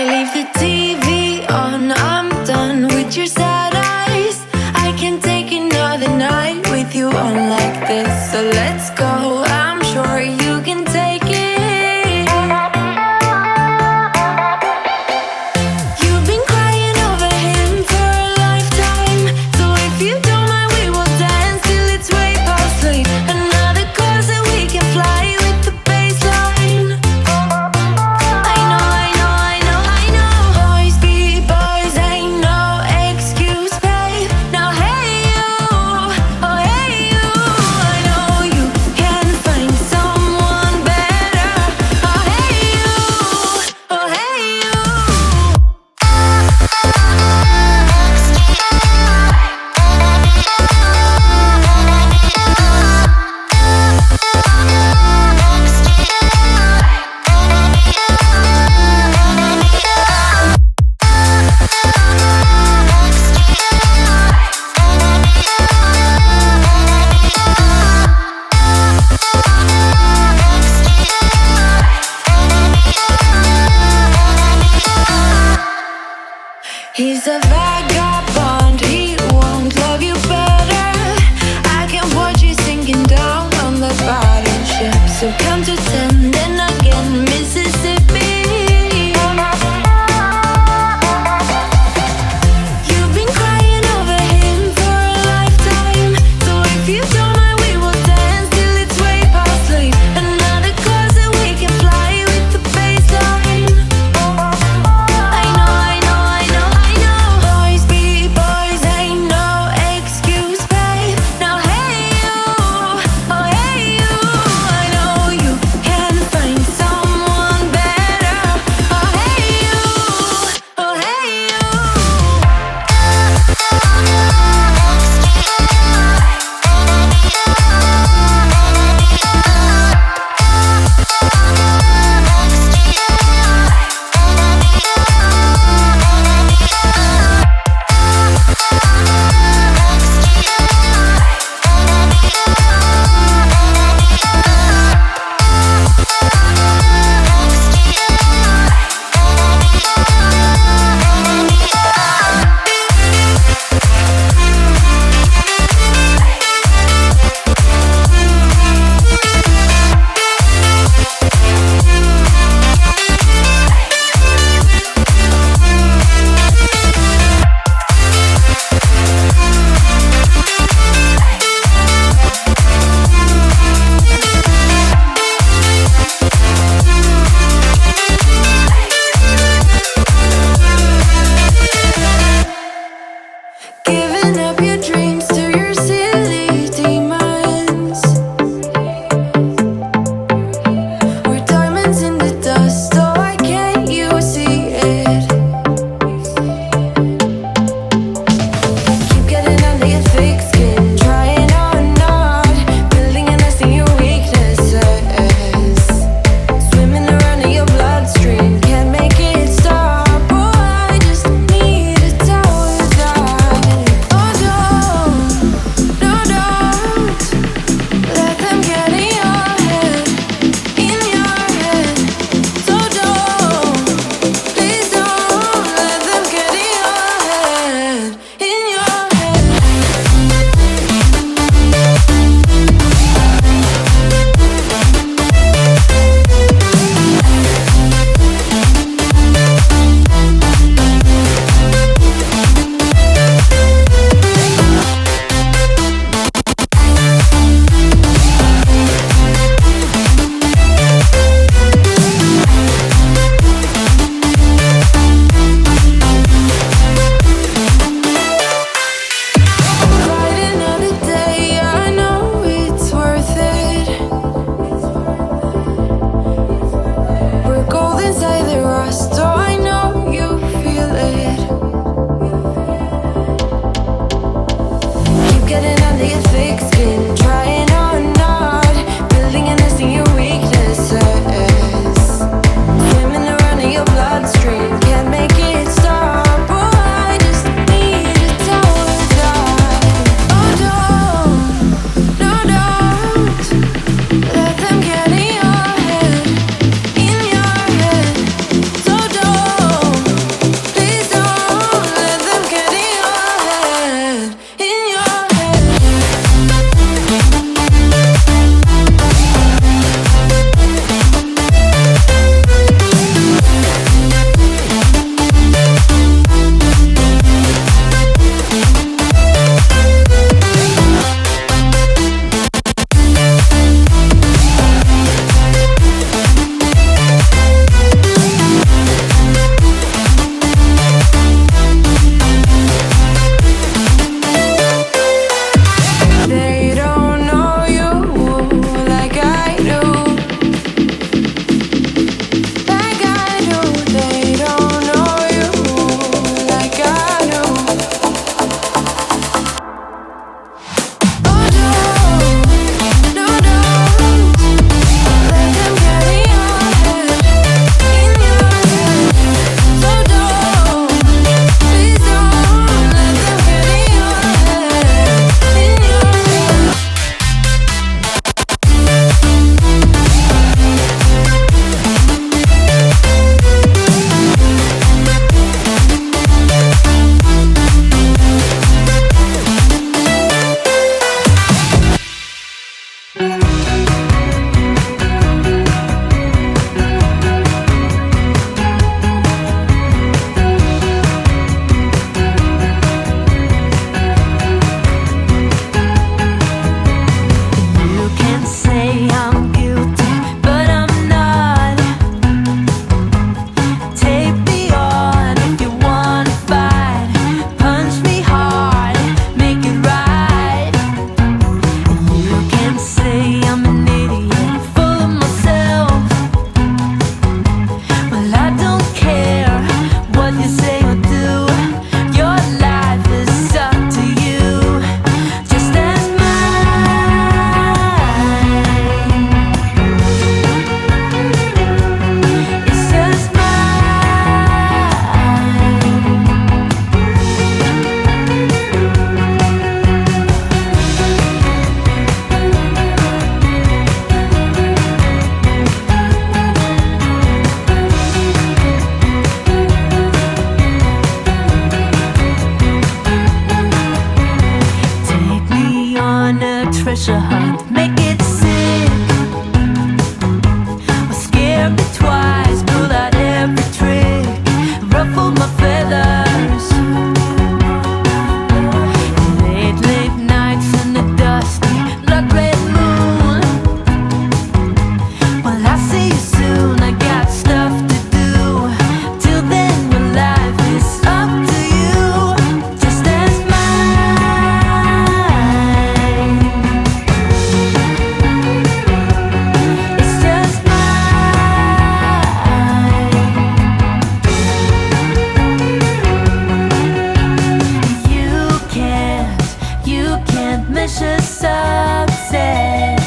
leave the TV on, I'm done with your sad eyes. I can't take another night with you on like this. So let's go, I'm sure you can take it. You've been crying over him for a lifetime. So if you don't mind, we will dance till it's way past late. Another course that we can fly with the baseline. I know, I know, I know, I know. Boys be boys, ain't no excuse, babe. Now hey you, oh hey you, I know you can find someone better. Oh hey you, oh hey you. He's a vagabond, he won't love you better. I can watch you sinking down on the battleship. So count to 10, then again, Mississippi. You've been crying over him for a lifetime. So if you don't mind, we will dance till it's way past late. Another course that we can fly with the baseline. I know, I know, I know, I know. Boys be boys, ain't no excuse, babe. Now hey you, oh hey you, I know you can find someone touch your heart, make it sick, or scare me twice, pull out every trick, ruffle my feathers. Late, late nights in the dusty, blood red moon. Well, I'll see you soon, I got stuff to do. Till then, your life is up to you, just as mine. It's just mine. You can't measure success.